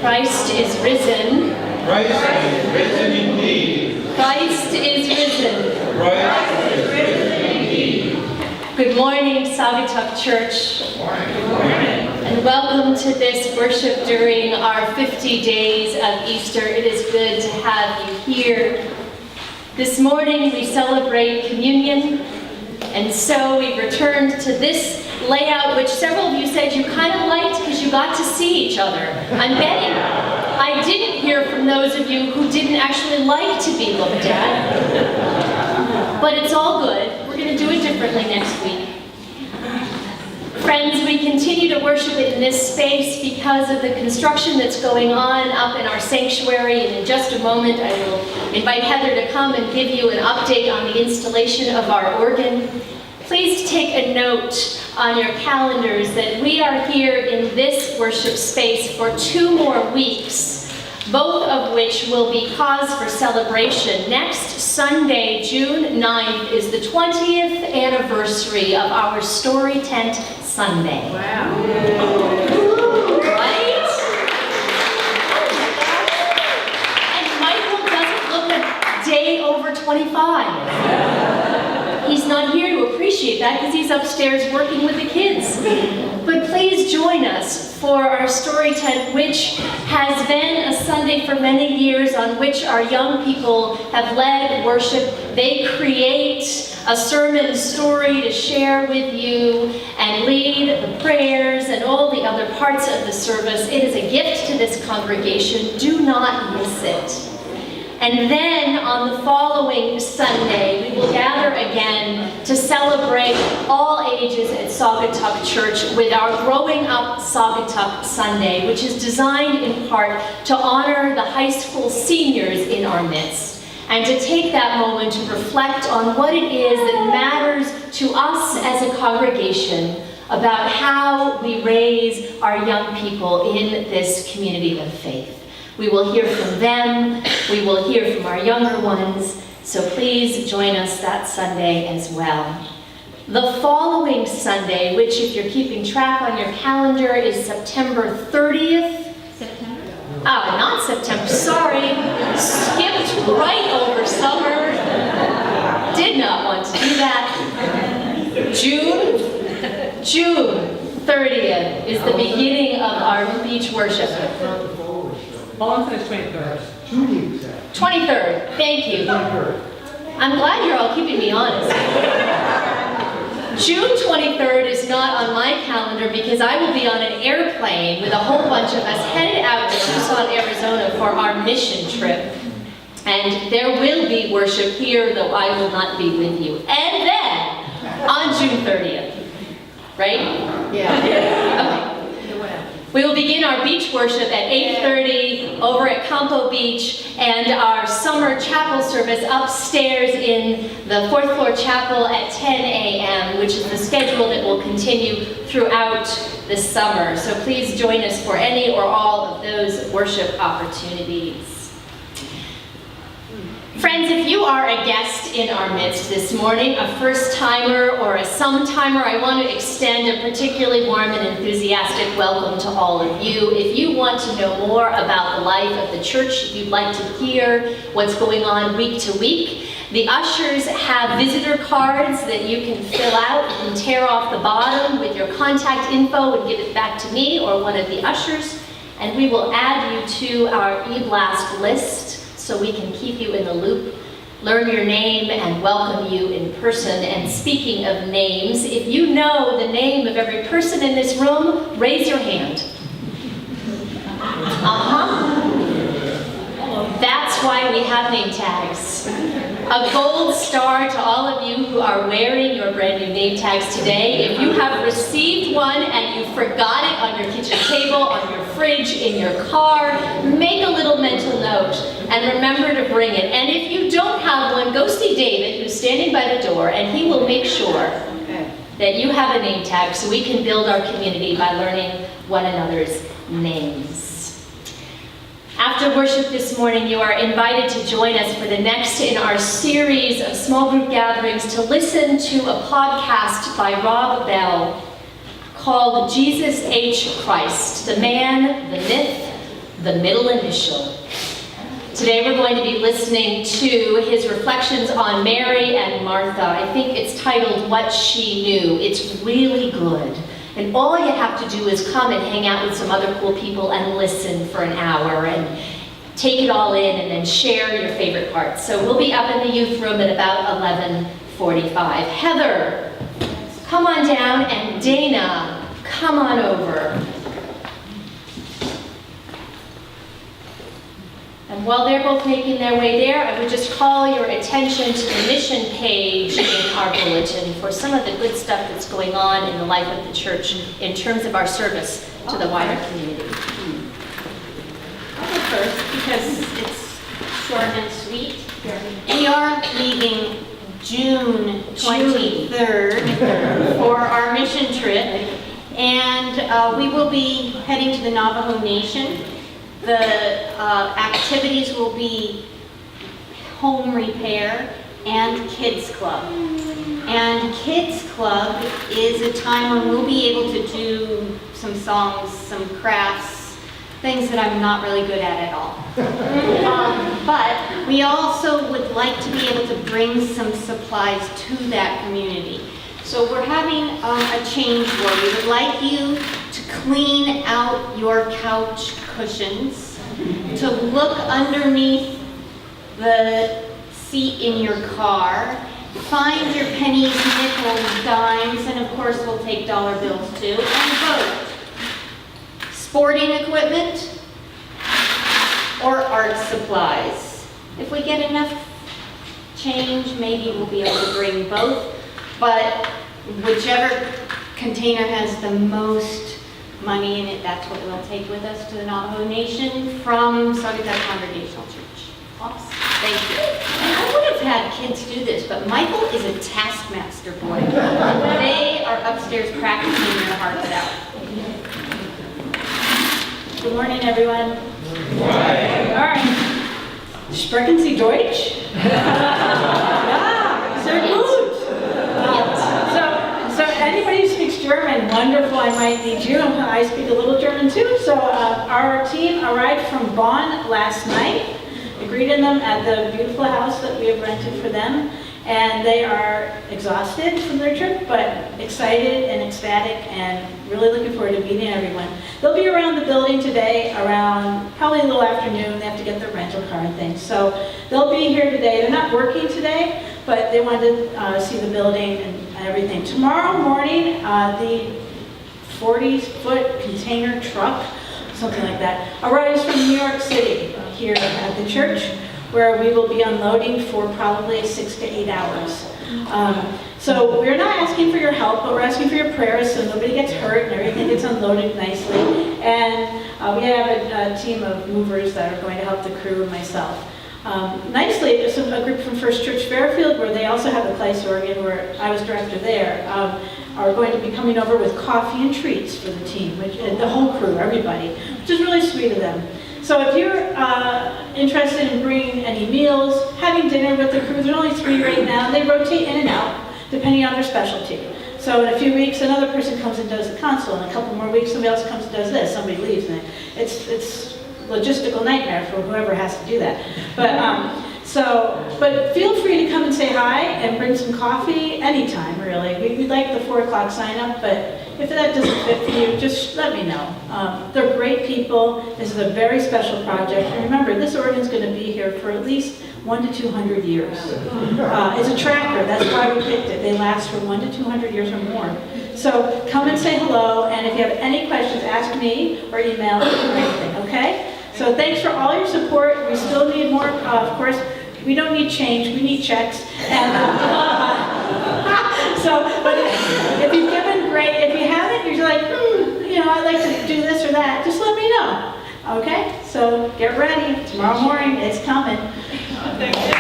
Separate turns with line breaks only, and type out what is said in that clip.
Christ is risen.
Christ is risen indeed.
Christ is risen.
Christ is risen indeed.
Good morning, Saugatuck Church.
Good morning.
And welcome to this worship during our 50 days of Easter. It is good to have you here. This morning we celebrate communion, and so we returned to this layout, which several of you said you kind of liked because you got to see each other. I'm betting I didn't hear from those of you who didn't actually like to be looked at. But it's all good. We're going to do it differently next week. Friends, we continue to worship in this space because of the construction that's going on up in our sanctuary, and in just a moment I will invite Heather to come and give you an update on the installation of our organ. Please take a note on your calendars that we are here in this worship space for 2 more weeks, both of which will be cause for celebration. Next Sunday, June 9th, is the 20th anniversary of our Story Tent Sunday.
Wow.
Right? And Michael doesn't look a day over 25. He's not here to appreciate that because he's upstairs working with the kids. But please join us for our story tent, which has been a Sunday for many years on which our young people have led worship. They create a sermon story to share with you and lead the prayers and all the other parts of the service. It is a gift to this congregation. Do not miss it. And then on the following Sunday, we will gather again to celebrate all ages at Saugatuck Church with our Growing Up Saugatuck Sunday, which is designed in part to honor the high school seniors in our midst and to take that moment to reflect on what it is that matters to us as a congregation about how we raise our young people in this community of faith. We will hear from them, we will hear from our younger ones, so please join us that Sunday as well. The following Sunday, which if you're keeping track on your calendar, is September 30th.
September?
Ah, not September, sorry. Skipped right over summer. Did not want to do that. June 30th is the beginning of our beach worship.
Boston is 23rd.
23rd, thank you. I'm glad you're all keeping me honest. June 23rd is not on my calendar because I will be on an airplane with a whole bunch of us headed out to Tucson, Arizona for our mission trip. And there will be worship here, though I will not be with you. And then, on June 30th, right?
Yeah.
Okay. We will begin our beach worship at 8:30 over at Campo Beach, and our summer chapel service upstairs in the 4th floor chapel at 10 a.m., which is the schedule that will continue throughout the summer. So please join us for any or all of those worship opportunities. Friends, if you are a guest in our midst this morning, a first-timer or a sometime-timer, I want to extend a particularly warm and enthusiastic welcome to all of you. If you want to know more about the life of the church, if you'd like to hear what's going on week to week, the ushers have visitor cards that you can fill out. You can tear off the bottom with your contact info and give it back to me or one of the ushers, and we will add you to our e-blast list, so we can keep you in the loop, learn your name, and welcome you in person. And speaking of names, if you know the name of every person in this room, raise your hand. That's why we have name tags. A gold star to all of you who are wearing your brand new name tags today. If you have received one and you forgot it on your kitchen table, on your fridge, in your car, make a little mental note and remember to bring it. And if you don't have one, go see David, who's standing by the door, and he will make sure that you have a name tag so we can build our community by learning one another's names. After worship this morning, you are invited to join us for the next in our series of small group gatherings to listen to a podcast by Rob Bell called Jesus H. Christ, the man, the myth, the middle initial. Today we're going to be listening to his reflections on Mary and Martha. I think it's titled What She Knew. It's really good. And all you have to do is come and hang out with some other cool people and listen for an hour and take it all in and then share your favorite parts. So we'll be up in the youth room at about 11:45. Heather, come on down, and Dana, come on over. And while they're both making their way there, I would just call your attention to the mission page in our bulletin for some of the good stuff that's going on in the life of the church in terms of our service to the wider community.
I'll go first because it's short and sweet. We are leaving June 23rd for our mission trip, and we will be heading to the Navajo Nation. The activities will be home repair and kids club. And kids club is a time when we'll be able to do some songs, some crafts, things that I'm not really good at all. But we also would like to be able to bring some supplies to that community. So we're having a change where we would like you to clean out your couch cushions, to look underneath the seat in your car, find your pennies, nickels, dimes, and of course we'll take dollar bills too, and vote. Sporting equipment or art supplies. If we get enough change, maybe we'll be able to bring both, but whichever container has the most money in it, that's what we'll take with us to the Navajo Nation from Saginaw Congregational Church. Oops, thank you. And I would have had kids do this, but Michael is a taskmaster boy. They are upstairs practicing their hearts out. Good morning, everyone.
All right. Sprechen Sie Deutsch? Ja, sehr gut. So anybody who speaks German, wonderful, I might need you. I speak a little German too. So our team arrived from Bonn last night. We greeted them at the beautiful house that we have rented for them. And they are exhausted from their trip, but excited and ecstatic and really looking forward to meeting everyone. They'll be around the building today around probably a little afternoon. They have to get their rental car and things. So they'll be here today. They're not working today, but they wanted to see the building and everything. Tomorrow morning, the 40-foot container truck, something like that, arrives from New York City here at the church, where we will be unloading for probably 6 to 8 hours. So we're not asking for your help, but we're asking for your prayers so nobody gets hurt and everything gets unloaded nicely. And we have a team of movers that are going to help the crew and myself. Nicely, there's a group from First Church Fairfield, where they also have a Kleist organ, where I was director there, are going to be coming over with coffee and treats for the team, the whole crew, everybody, which is really sweet of them. So if you're interested in bringing any meals, having dinner with the crew, there's only 3 right now. They rotate in and out, depending on their specialty. So in a few weeks, another person comes and does the console. In a couple more weeks, somebody else comes and does this. Somebody leaves, and it's logistical nightmare for whoever has to do that. But feel free to come and say hi and bring some coffee anytime, really. We'd like the 4 o'clock sign up, but if that doesn't fit for you, just let me know. They're great people. This is a very special project. And remember, this organ's going to be here for at least 100 to 200 years. It's a tracker. That's why we picked it. They last for 100 to 200 years or more. So come and say hello, and if you have any questions, ask me or email or anything, okay? So thanks for all your support. We still need more, of course. We don't need change, we need checks. And, but if you've given, great. If you haven't, you're like, I'd like to do this or that, just let me know. Okay? So get ready. Tomorrow morning, it's coming. Thank you.